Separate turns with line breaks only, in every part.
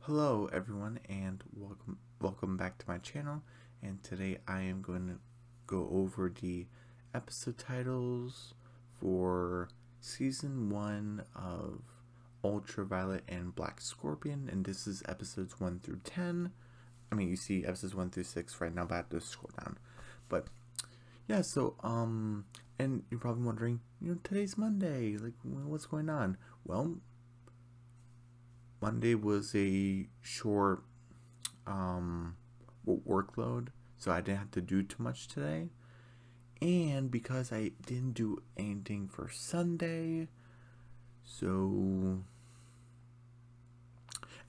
Hello everyone and welcome back to my channel, and today I am going to go over the episode titles for season 1 of Ultraviolet and Black Scorpion, and this is episodes 1 through 10. I mean, you see episodes 1 through 6 right now, but I have to scroll down. But yeah, and you're probably wondering, today's Monday, like what's going on? Well, Monday was a short workload, so I didn't have to do too much today. And because I didn't do anything for Sunday, so.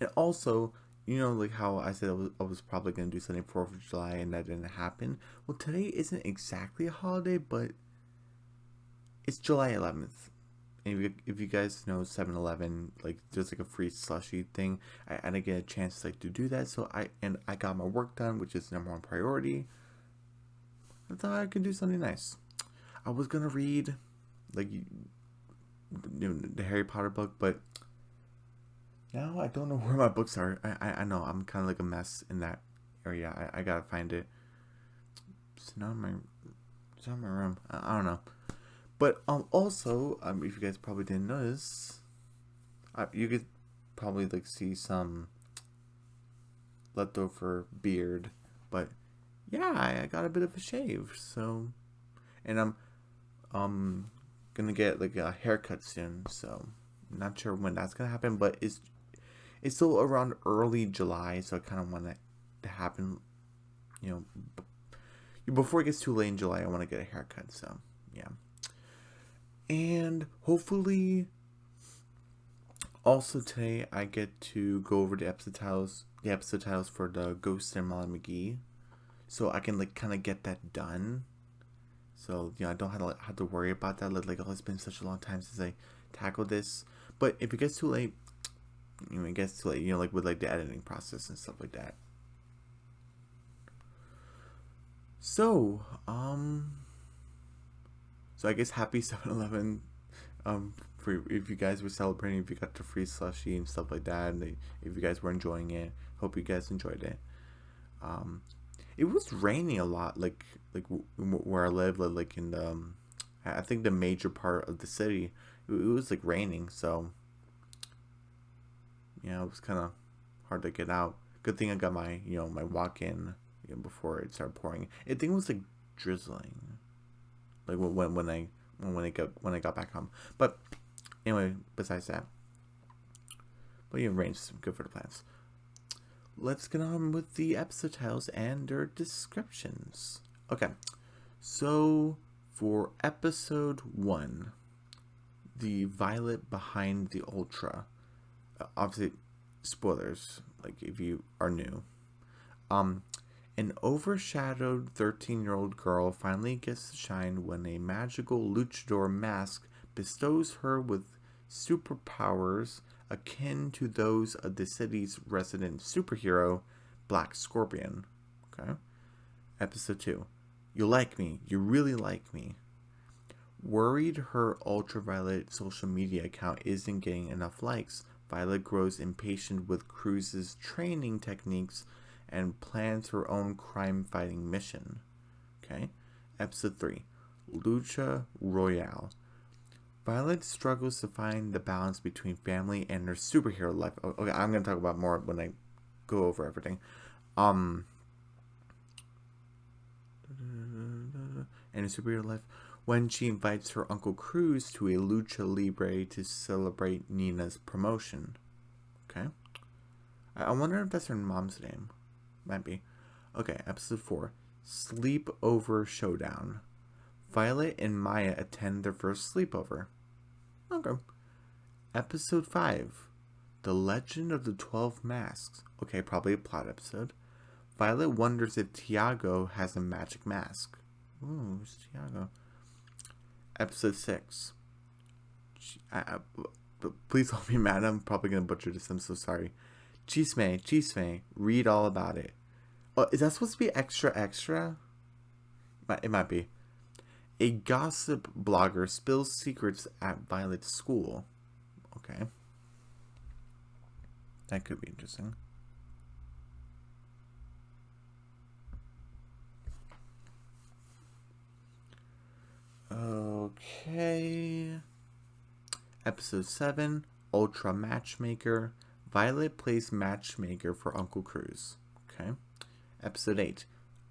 And also, like how I said I was probably going to do something 4th of July and that didn't happen. Well, today isn't exactly a holiday, but it's July 11th. If you guys know 7-Eleven, like there's like a free slushy thing, I didn't get a chance to do that, so I got my work done, which is number one priority. I thought I could do something nice. I was gonna read like the Harry Potter book, but now I don't know where my books are. I know I'm kind of like a mess in that area. I gotta find it. It's not in my room. I don't know. But also, if you guys probably didn't notice, you could probably see some leftover beard. But yeah, I got a bit of a shave. So, and I'm gonna get a haircut soon. So, not sure when that's gonna happen, but it's still around early July. So I kind of want it to happen. Before it gets too late in July, I want to get a haircut. So yeah. And hopefully, also today I get to go over the episode titles for the Ghost and Molly McGee, so I can kind of get that done. So I don't have to worry about that. Oh, it's been such a long time since I tackled this. But if it gets too late, it gets too late. With the editing process and stuff like that. So So I guess happy 7-Eleven for if you guys were celebrating, if you got the free slushy and stuff like that, and if you guys were enjoying it. Hope you guys enjoyed it. It was raining a lot, where I live, in the I think the major part of the city. It was raining, so yeah, it was kind of hard to get out. Good thing I got my my walk-in before it started pouring. I think it was drizzling. When I got back home. But anyway, besides that, but rain's good for the plants. Let's get on with the episode titles and their descriptions. Okay, so for episode 1, the Violet Behind the Ultra. Obviously, spoilers. If you are new. An overshadowed 13-year-old girl finally gets to shine when a magical luchador mask bestows her with superpowers akin to those of the city's resident superhero, Black Scorpion. Okay? Episode 2. You like me. You really like me. Worried her Ultraviolet social media account isn't getting enough likes, Violet grows impatient with Cruz's training techniques and plans her own crime-fighting mission. Okay? Episode 3. Lucha Royale. Violet struggles to find the balance between family and her superhero life. Okay, I'm going to talk about more when I go over everything. And her superhero life. When she invites her Uncle Cruz to a Lucha Libre to celebrate Nina's promotion. Okay? I wonder if that's her mom's name. Might be. Okay, episode 4. Sleepover Showdown. Violet and Maya attend their first sleepover. Okay. Episode 5. The Legend of the 12 Masks. Okay, probably a plot episode. Violet wonders if Tiago has a magic mask. Ooh, who's Tiago? Episode 6. Please don't be mad. I'm probably going to butcher this. I'm so sorry. Chisme, read all about it. Oh, is that supposed to be extra? It might be. A gossip blogger spills secrets at Violet's school. Okay. That could be interesting. Okay. Episode 7, Ultra Matchmaker. Violet plays matchmaker for Uncle Cruz. Okay. Episode 8,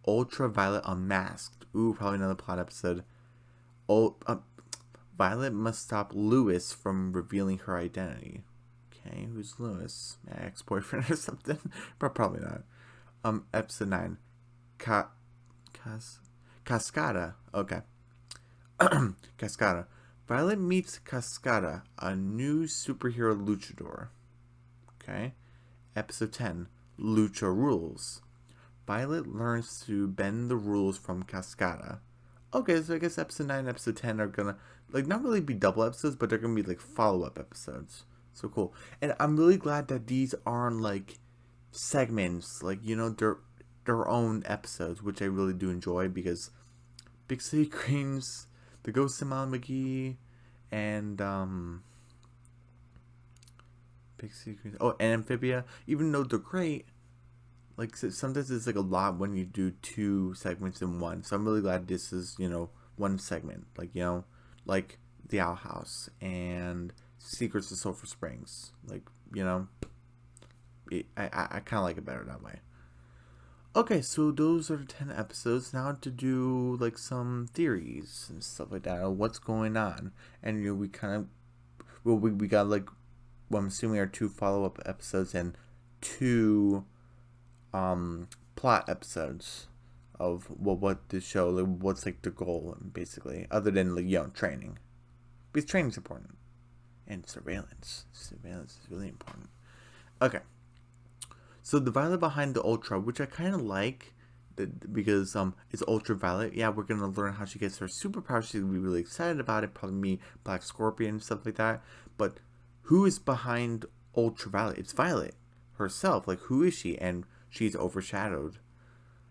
Ultraviolet Unmasked. Ooh, probably another plot episode. Violet must stop Lewis from revealing her identity. Okay, who's Lewis? My ex-boyfriend or something? But probably not. Episode 9, Cascada. Okay. Cascada. Violet meets Cascada, a new superhero luchador. Okay. Episode 10, Lucha Rules. Violet learns to bend the rules from Cascada. Okay, so I guess episode 9 and episode 10 are gonna, like, not really be double episodes, but they're gonna be, like, follow-up episodes. So cool. And I'm really glad that these aren't, like, segments. Like, you know, they're their own episodes, which I really do enjoy, because Big City Creams, The Ghost of Molly McGee, and, Big City Creams, and Amphibia, even though they're great, like, sometimes it's like a lot when you do 2 segments in one. So I'm really glad this is, you know, one segment. Like, you know, like The Owl House and Secrets of Sulphur Springs. Like, you know, I kind of like it better that way. Okay, so those are the 10 episodes. Now to do, like, some theories and stuff like that. What's going on. And, you know, we kind of, well, we got, like, what I'm assuming are 2 follow-up episodes and 2 plot episodes of what the show, like, what's, like, the goal, basically, other than, like, you know, training, because training's important, and surveillance is really important. Okay, so the Violet behind the Ultra, which I kind of like, because it's ultraviolet. Yeah, we're gonna learn how she gets her superpower. She's gonna be really excited about it, probably me, Black Scorpion, stuff like that. But who is behind ultraviolet? It's Violet herself. Like, who is she? And she's overshadowed.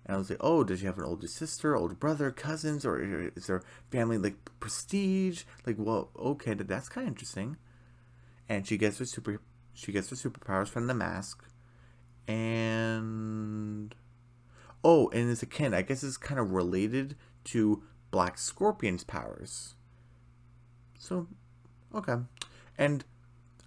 And I was like, oh, does she have an older sister, older brother, cousins, or is there family, like, prestige? Like, well, okay, that's kind of interesting. And she gets her superpowers from the mask. And and it's akin, I guess it's kind of related to Black Scorpion's powers. So, okay. And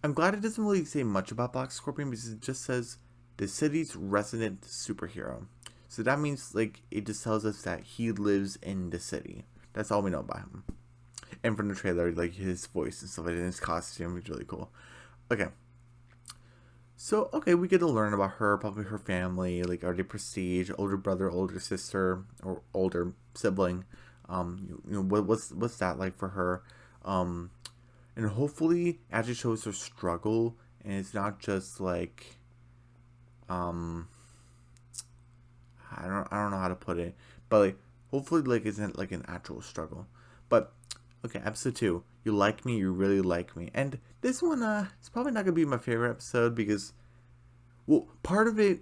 I'm glad it doesn't really say much about Black Scorpion, because it just says the city's resident superhero. So that means, like, it just tells us that he lives in the city. That's all we know about him. And from the trailer, like, his voice and stuff like that, and his costume is really cool. Okay. So, okay, we get to learn about her, probably her family, like, are they prestige, older brother, older sister, or older sibling. You know, what's that like for her? And hopefully, as it shows her struggle, and it's not just like, I don't know how to put it, but, like, hopefully, like, isn't like an actual struggle. But okay, episode 2, You Like Me, You Really Like Me. And this one, it's probably not gonna be my favorite episode, because, well, part of it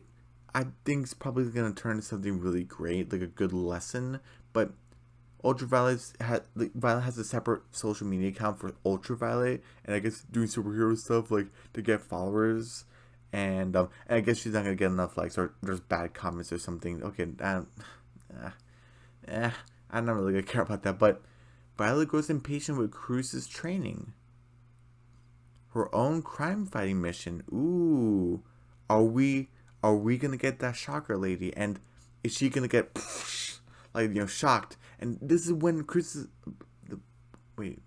I think is probably gonna turn into something really great, like a good lesson. But Violet has a separate social media account for Ultraviolet, and I guess doing superhero stuff, like, to get followers. And I guess she's not gonna get enough likes, or there's bad comments or something. Okay, I'm not really gonna care about that. But Violet grows impatient with Cruz's training. Her own crime fighting mission. Ooh, are we gonna get that shocker lady? And is she gonna get like, you know, shocked? And this is when Cruz. Wait,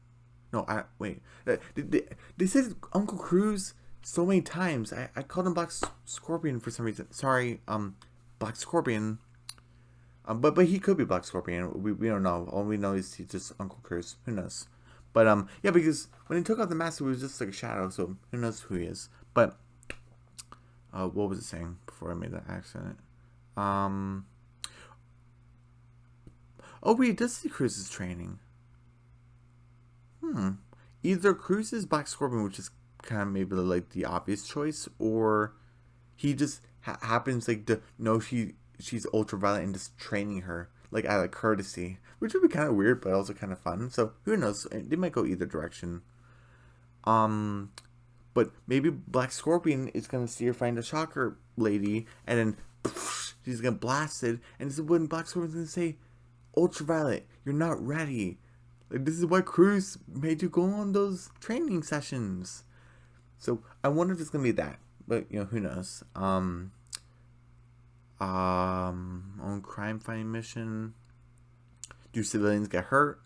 no, wait. They said Uncle Cruz so many times. I called him Black Scorpion for some reason. Sorry, Black Scorpion. But he could be Black Scorpion. We don't know. All we know is he's just Uncle Cruz. Who knows? But yeah, because when he took off the mask, it was just like a shadow. So who knows who he is? But what was it saying before I made that accident? Oh wait, it does see Cruz's training. Either Cruz is Black Scorpion, which is kind of maybe like the obvious choice, or he just happens, like, to know she's ultraviolet and just training her, like, out of courtesy, which would be kind of weird, but also kind of fun. So who knows? They might go either direction. But But maybe Black Scorpion is gonna see her find a Shocker lady, and then she's gonna blast it, and this is when Black Scorpion's gonna say, Ultraviolet, you're not ready. Like, this is why Cruz made you go on those training sessions. So I wonder if it's gonna be that, but who knows? On crime fighting mission, do civilians get hurt?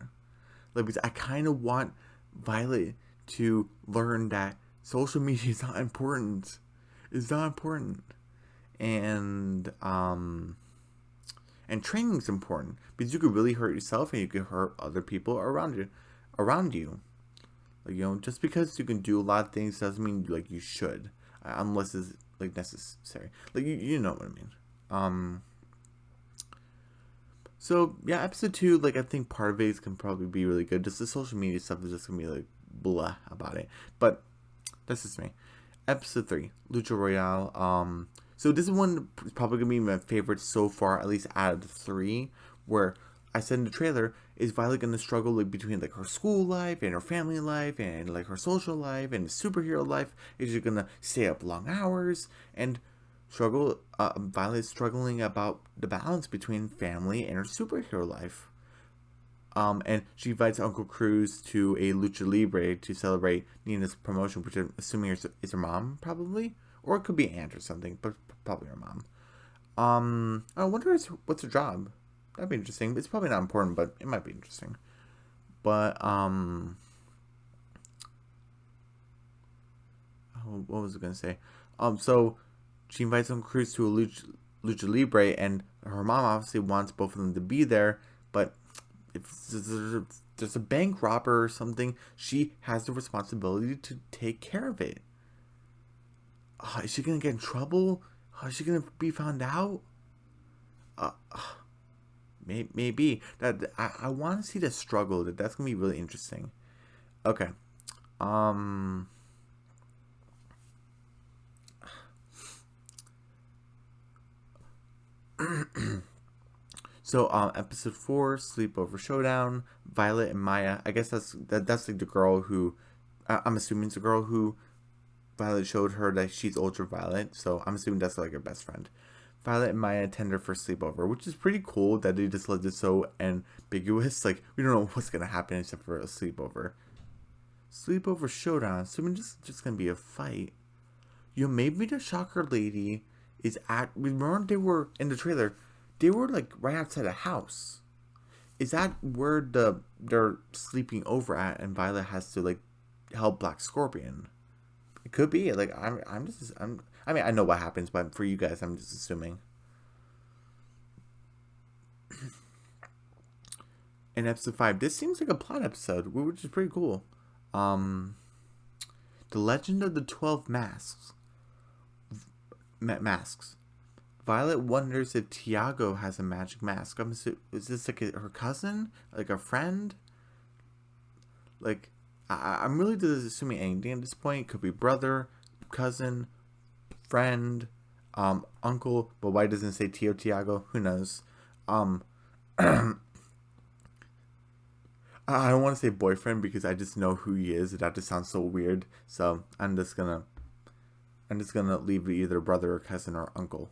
Like, because I kind of want Violet to learn that social media is not important. It's not important, and training is important because you could really hurt yourself and you could hurt other people around you. Like, just because you can do a lot of things doesn't mean like you should, unless it's like necessary. Like, you know what I mean. So yeah, episode 2, like, I think part of it can probably be really good. Just the social media stuff is just gonna be like blah about it, but that's just me. Episode 3, Lucha Royale. So this is one that's probably gonna be my favorite so far, at least out of the 3. Where I said in the trailer, is Violet gonna struggle like between like her school life and her family life and like her social life and superhero life? Is she gonna stay up long hours and struggle? Violet's struggling about the balance between family and her superhero life. And she invites Uncle Cruz to a Lucha Libre to celebrate Nina's promotion, which I'm assuming is her mom, probably, or it could be aunt or something, but probably her mom. I wonder what's her job. That'd be interesting. It's probably not important, but it might be interesting. But what was I gonna say? So she invites Uncle Cruz to a Lucha Libre, and her mom obviously wants both of them to be there, but if there's a bank robber or something, she has the responsibility to take care of it. Is she gonna get in trouble? Is she gonna be found out? Maybe. That I want to see the struggle. That's gonna be really interesting. Okay. So episode 4, Sleepover Showdown. Violet and Maya. I guess that's like the girl who, I'm assuming it's the girl who Violet showed her that she's ultraviolet. So I'm assuming that's like her best friend. Violet and Maya attend her first sleepover, which is pretty cool that they just left it so ambiguous. Like, we don't know what's gonna happen except for a sleepover. Sleepover Showdown. Assuming just gonna be a fight. Maybe the Shocker lady is at. Remember they were in the trailer. They were like right outside a house. Is that where they're sleeping over at, and Violet has to like help Black Scorpion? It could be. Like, I mean, I know what happens, but for you guys, I'm just assuming. In episode 5, this seems like a plot episode, which is pretty cool. The Legend of the 12 Masks. Violet wonders if Tiago has a magic mask. Is this like her cousin? Like a friend? Like, I'm really just assuming anything at this point. Could be brother, cousin, friend, uncle. But why doesn't it say Tio Tiago? Who knows? I don't want to say boyfriend because I just know who he is. That just sounds so weird. So I'm just gonna leave it either brother or cousin or uncle.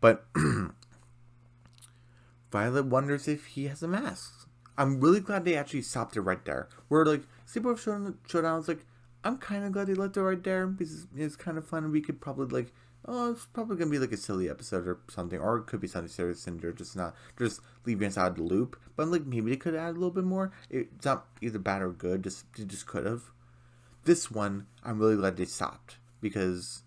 But Violet wonders if he has a mask. I'm really glad they actually stopped it right there. Where like Sleepover Showdown was like, I'm kind of glad they left it right there because it's kind of fun. We could probably like, it's probably gonna be like a silly episode or something, or it could be something serious and they're just leaving us out of the loop. But I'm like, maybe they could add a little bit more. It's not either bad or good. They just could have. This one, I'm really glad they stopped because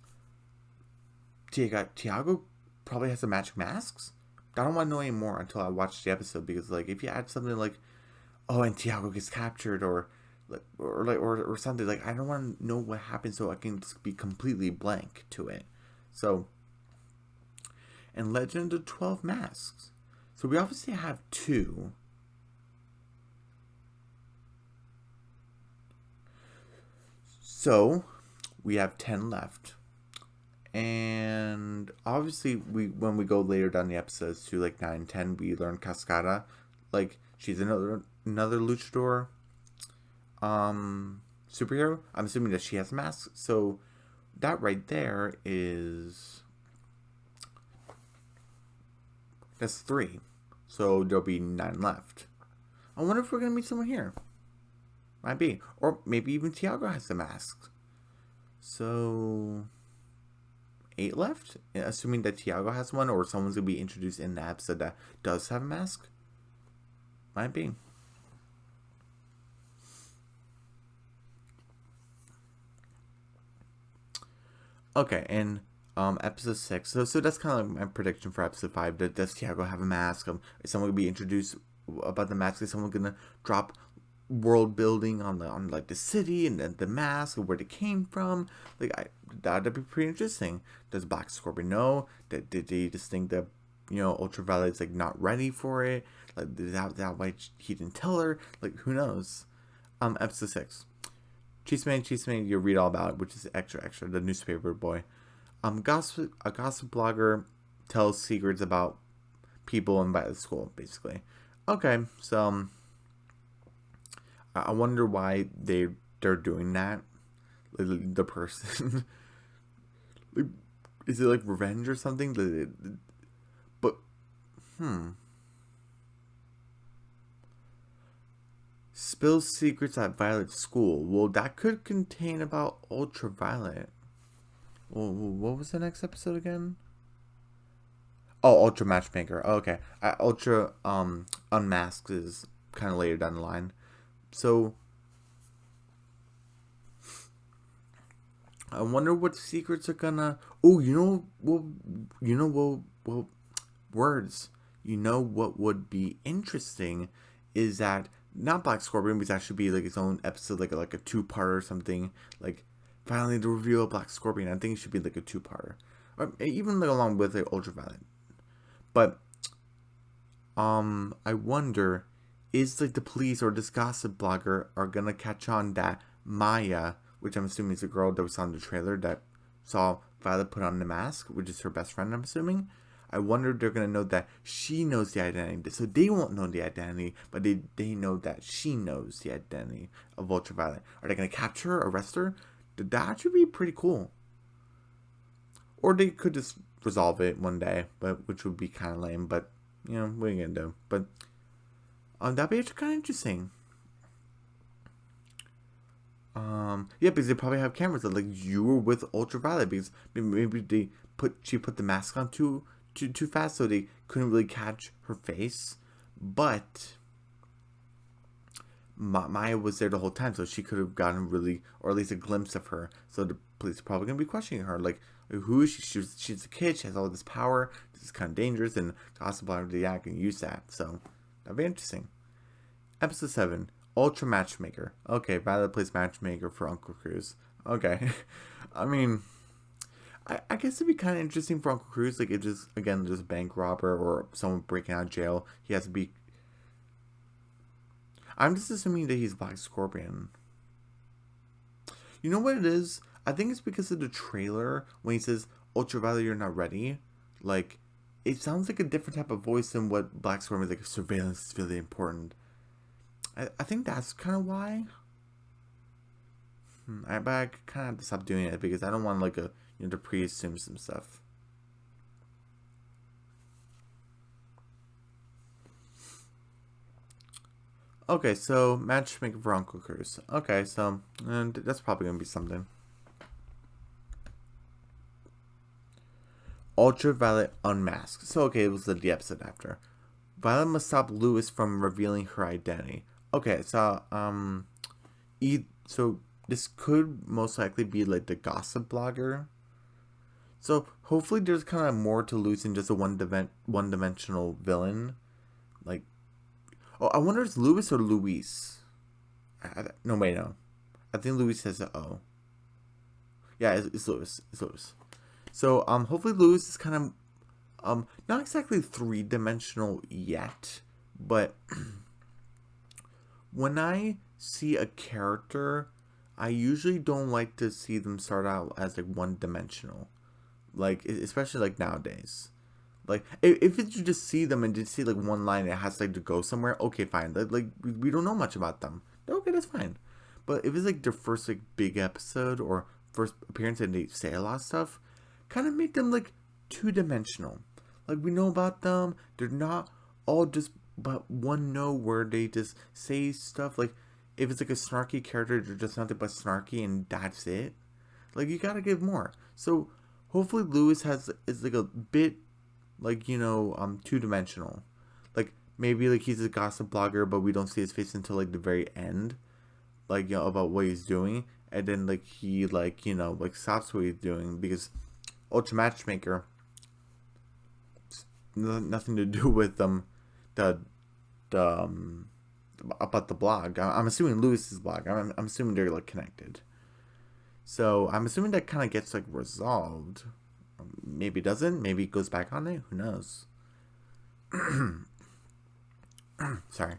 Tiago probably has the magic masks. I don't want to know anymore until I watch the episode because like if you add something like, oh, and Tiago gets captured or something, like I don't want to know what happens so I can just be completely blank to it. So, and Legend of 12 Masks. So we obviously have 2. So we have 10 left. And obviously when we go later down the episodes to like 9 and 10, we learn Cascada. Like, she's another luchador. superhero, I'm assuming that she has a mask. So that right there is that's 3. So there'll be 9 left. I wonder if we're gonna meet someone here. Might be, or maybe even Tiago has a mask. So 8 left, assuming that Tiago has one, or someone's gonna be introduced in the episode that does have a mask. Might be. Okay, and episode 6. So that's kind of like my prediction for episode 5. Does Tiago have a mask? Is someone gonna be introduced about the mask? Is someone gonna drop world building on like the city and the mask and where they came from? Like that'd be pretty interesting. Does Black Scorpion know? Did they just think that Ultraviolet's like not ready for it? Like that why he didn't tell her? Like who knows? Episode 6. Cheeseman, you read all about it, which is extra. The newspaper boy. A gossip blogger tells secrets about people invited to school, basically. Okay, so I wonder why they're doing that. Like, the person, like, is it like revenge or something? But Spills secrets at Violet's school. Well, that could contain about Ultraviolet. Well, what was the next episode again? Oh, Ultra Matchmaker. Oh, okay. Ultra Unmasked is kind of later down the line. So I wonder what secrets are gonna. Oh, words. You know what would be interesting is that not Black Scorpion, because that should be like its own episode, like a 2-parter or something. Like finally the reveal of Black Scorpion. I think it should be like a 2-parter, or even like along with like Ultraviolet. But I wonder, is like the police or this gossip blogger are gonna catch on that Maya, which I'm assuming is a girl that was on the trailer that saw Violet put on the mask, which is her best friend, I'm assuming. I wonder if they're going to know that she knows the identity. So they won't know the identity, but they know that she knows the identity of Ultraviolet. Are they going to capture her, arrest her? That should be pretty cool. Or they could just resolve it one day, which would be kind of lame. But, what are you going to do? But that'd be actually kind of interesting. Yeah, because they probably have cameras that like you were with Ultraviolet, because maybe she put the mask on too fast, so they couldn't really catch her face. But Maya was there the whole time, so she could have gotten really, or at least a glimpse of her. So the police are probably gonna be questioning her, like who is she? She's a kid. She has all this power. This is kind of dangerous, and Gossip Blogger can use that. So that'd be interesting. Episode 7. Ultra Matchmaker. Okay, Violet plays matchmaker for Uncle Cruz. Okay. I mean, I guess it'd be kind of interesting for Uncle Cruz. Like, it just, again, just a bank robber or someone breaking out of jail. He has to be. I'm just assuming that he's Black Scorpion. You know what it is? I think it's because of the trailer when he says, Ultraviolet, you're not ready. Like, it sounds like a different type of voice than what Black Scorpion is. Like, surveillance is really important. I think that's kind of why. But I kind of have to stop doing it because I don't want like to pre-assume some stuff. Okay, so matchmaker for Uncle Cruz. Okay, so and that's probably gonna be something. Ultraviolet unmasked. So okay, it was the episode after. Violet must stop Lewis from revealing her identity. Okay, so so this could most likely be like the gossip blogger. So hopefully there's kind of more to Lewis than just a one-dimensional villain. Like, oh, I wonder if it's Lewis or Luis. No, wait, no. I think Luis has an O. Yeah, it's Lewis. It's Lewis. So hopefully Lewis is kind of not exactly 3-dimensional yet, but when I see a character, I usually don't like to see them start out as like 1-dimensional, like especially like nowadays. Like if you just see them and just see like one line, it has like to go somewhere. Okay, fine. Like we don't know much about them. Okay, that's fine. But if it's like their first like big episode or first appearance and they say a lot of stuff, kind of make them like 2-dimensional. Like we know about them, they're not all just but one note where they just say stuff. Like if it's like a snarky character, they're just nothing but snarky and that's it. Like you gotta give more. So hopefully Lewis is like a bit like 2-dimensional. Like maybe like he's a gossip blogger, but we don't see his face until like the very end. Like about what he's doing, and then like he like like stops what he's doing because Ultra Matchmaker nothing to do with the about the blog. I'm assuming Lewis's blog. I'm assuming they're like connected. So I'm assuming that kind of gets like resolved. Maybe it doesn't. Maybe it goes back on it. Who knows? Sorry.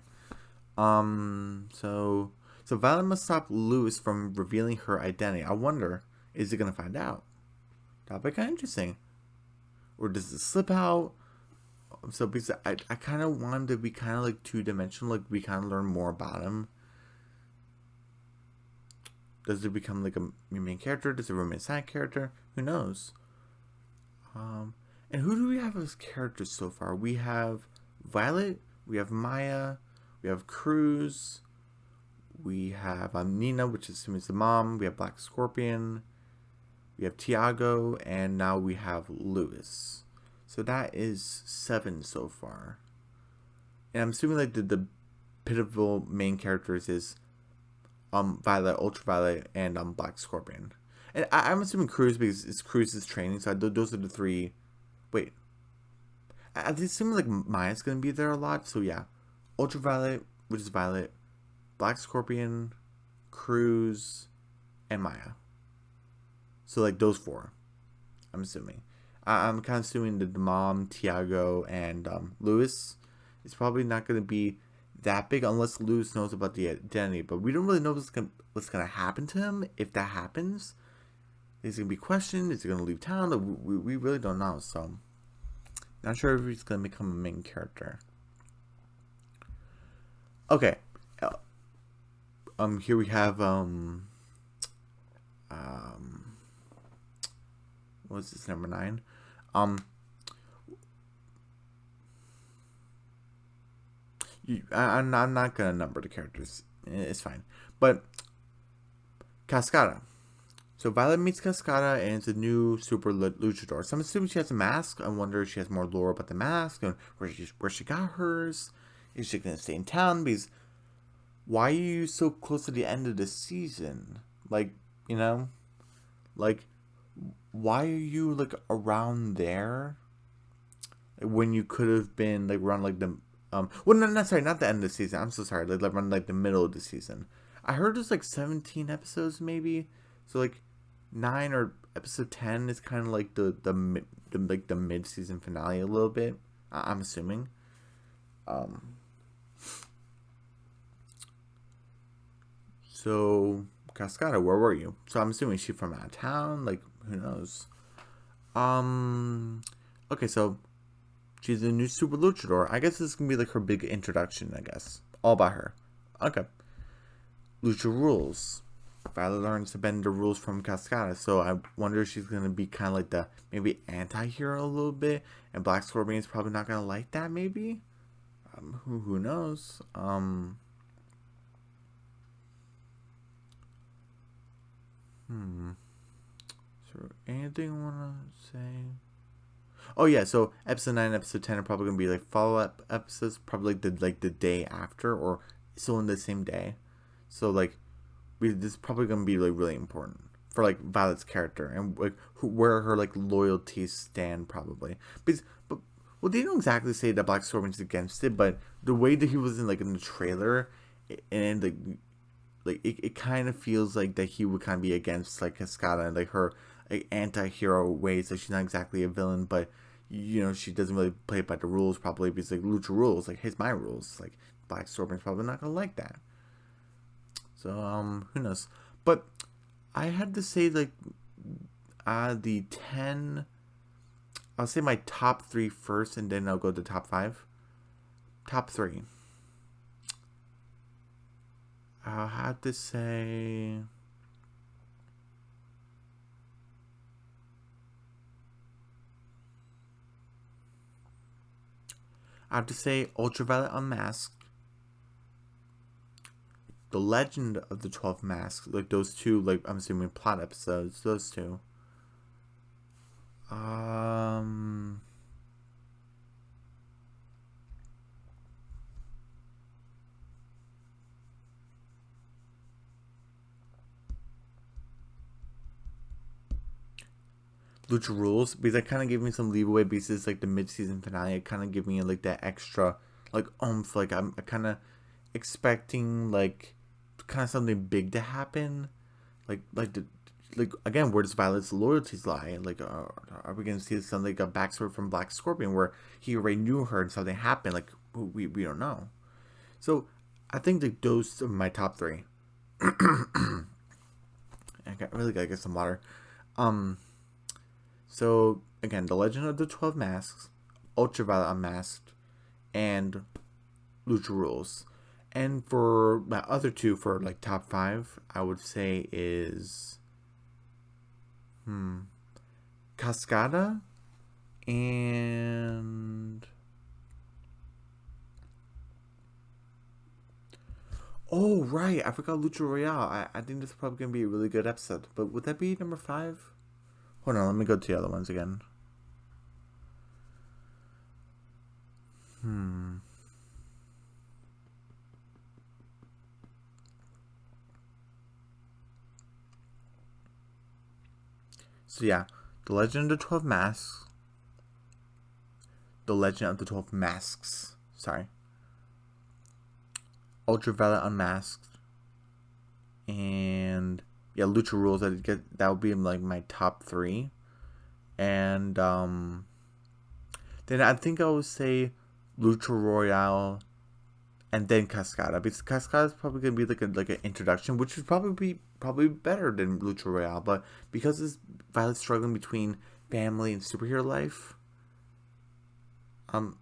So Violet must stop Lewis from revealing her identity. I wonder, is he gonna find out? That'd be kind of interesting. Or does it slip out? So because I kind of want him to be kind of like 2-dimensional, like we kind of learn more about him. Does it become like a main character? Does it remain a side character? Who knows? And who do we have as characters so far? We have Violet, we have Maya, we have Cruz, we have Nina, which is the mom, we have Black Scorpion, we have Tiago, and now we have Lewis. So that is 7 so far. And I'm assuming like the pivotal main characters is Violet, Ultraviolet, and Black Scorpion. And I'm assuming Cruz because it's Cruz's training. So those are the 3. Wait, I'm assuming like Maya's gonna be there a lot. So yeah, Ultraviolet, which is Violet, Black Scorpion, Cruz, and Maya. So like those 4, I'm assuming. I'm kind of assuming that the mom, Tiago, and Lewis is probably not going to be that big unless Lewis knows about the identity. But we don't really know what's going to happen to him if that happens. Is he going to be questioned? Is he going to leave town? We really don't know. So not sure if he's going to become a main character. Okay. Here we have what's this, number 9? I'm not gonna number the characters. It's fine. But Cascada. So Violet meets Cascada and it's a new super luchador. So I'm assuming she has a mask. I wonder if she has more lore about the mask and where she got hers. Is she gonna stay in town? Because why are you so close to the end of the season? Like, like why are you like around there when you could have been like around like the well not sorry, not the end of the season. I'm so sorry. Like around like the middle of the season. I heard there's like 17 episodes maybe. So like 9 or episode 10 is kind of like the mid-season finale a little bit. I'm assuming. So Cascada, where were you? So I'm assuming she's from out of town. Like who knows? Okay, so she's a new super luchador. I guess this is gonna be like her big introduction. I guess all by her. Okay. Lucha Rules. Violet learns to bend the rules from Cascada, so I wonder if she's gonna be kind of like the maybe anti-hero a little bit, and Black Scorpion is probably not gonna like that. Maybe. Who knows? So anything I wanna say? Oh yeah, so episode 9 and episode 10 are probably gonna be like follow-up episodes, probably like the day after or still in the same day. So like this is probably gonna be like really important for like Violet's character and like where her like loyalties stand probably. But they don't exactly say that Black Scorpion's against it, but the way that he was in the trailer and like it kind of feels like that he would kind of be against like Cascada and like her like anti-hero ways. Like she's not exactly a villain, but she doesn't really play by the rules probably because like Lucha Rules, like here's my rules. Like Black Scorpion's probably not gonna like that. So who knows? But I had to say like the 10. I'll say my top 3 first, and then I'll go to top 5. Top 3. I'll have to say... Ultraviolet Unmasked, The Legend of the 12 Masks, like those two, like I'm assuming plot episodes, those two. Lucha Rules, because that kind of gave me some leeway because it's like the mid-season finale. It kind of gave me like that extra like oomph. Like I'm kind of expecting like kind of something big to happen. Like again, where does Violet's loyalties lie? Like, are we gonna see something like a backstory from Black Scorpion where he already knew her and something happened? Like we don't know. So I think like those are my top three. I really gotta get some water. So again, The Legend of the 12 Masks, Ultraviolet Unmasked, and Lucha Rules. And for my other two, for like top five, I would say is Cascada and oh right, I forgot Lucha Royale. I think this is probably gonna be a really good episode. But would that be number five? Hold on, let me go to the other ones again. So yeah, The Legend of the 12 Masks. The Legend of the 12 Masks. Sorry. Ultraviolet Unmasked. And yeah, Lucha Rules. That would be like my top three. And then I think I would say Lucha Royale and then Cascada, because Cascada is probably gonna be like an introduction, which would probably be better than Lucha Royale, but because it's Violet struggling between family and superhero life, and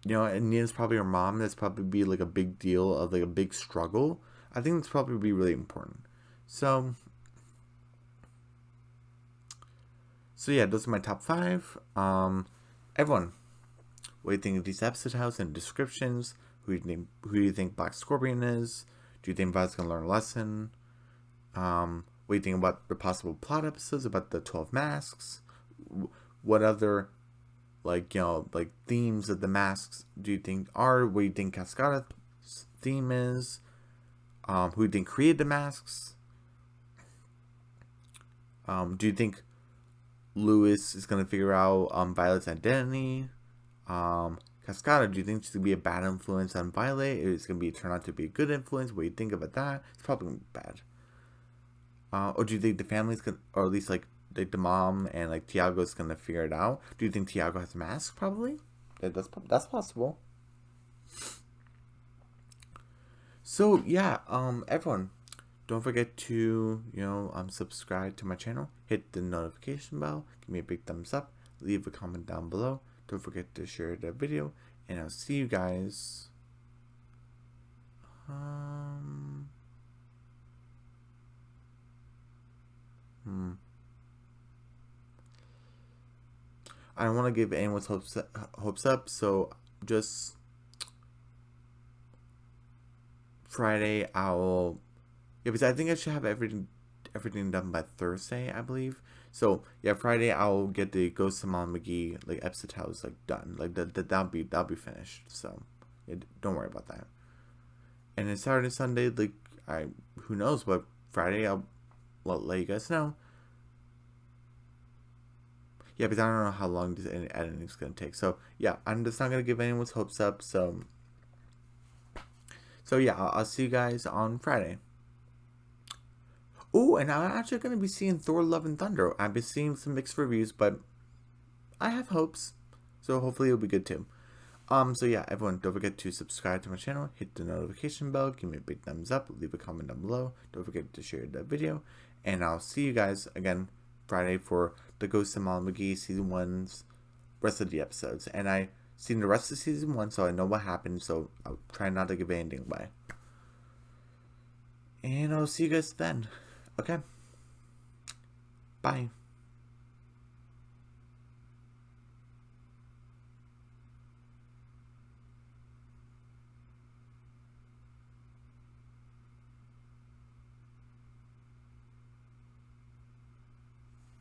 Nina's probably her mom. That's probably be like a big deal of like a big struggle. I think it's probably be really important. So yeah, those are my top five. Everyone, what do you think of these episode house and descriptions? Who do you think Black Scorpion is? Do you think Violet's gonna learn a lesson? What do you think about the possible plot episodes about the 12 masks? What other like themes of the masks do you think are? What do you think Cascada's theme is? Who do you think created the masks? Do you think Lewis is gonna figure out Violet's identity? Cascada, do you think she's gonna be a bad influence on Violet? It's gonna turn out to be a good influence? What do you think about that? It's probably gonna be bad. Or do you think the family's gonna, or at least like the mom and like Tiago's gonna figure it out? Do you think Tiago has a mask? Probably. That's possible. So yeah, everyone, don't forget to subscribe to my channel, hit the notification bell, give me a big thumbs up, leave a comment down below. Don't forget to share the video, and I'll see you guys. I don't want to give anyone's hopes up, so just Friday because I think I should have everything done by Thursday, I believe. So yeah, Friday I'll get the Ghost of Mom McGee like episode house like done, like that'll be finished. So yeah, don't worry about that. And then Saturday, Sunday, like who knows, but Friday I'll let you guys know. Yeah, because I don't know how long this editing is gonna take. So yeah, I'm just not gonna give anyone's hopes up. So yeah, I'll see you guys on Friday. Oh, and I'm actually going to be seeing Thor: Love and Thunder. I've been seeing some mixed reviews, but I have hopes. So hopefully it'll be good too. So yeah, everyone, don't forget to subscribe to my channel, hit the notification bell, give me a big thumbs up, leave a comment down below. Don't forget to share the video. And I'll see you guys again Friday for the Ghost of Molly McGee Season 1's rest of the episodes. And I've seen the rest of Season 1, so I know what happened, so I'll try not to give anything away. And I'll see you guys then. Okay. Bye.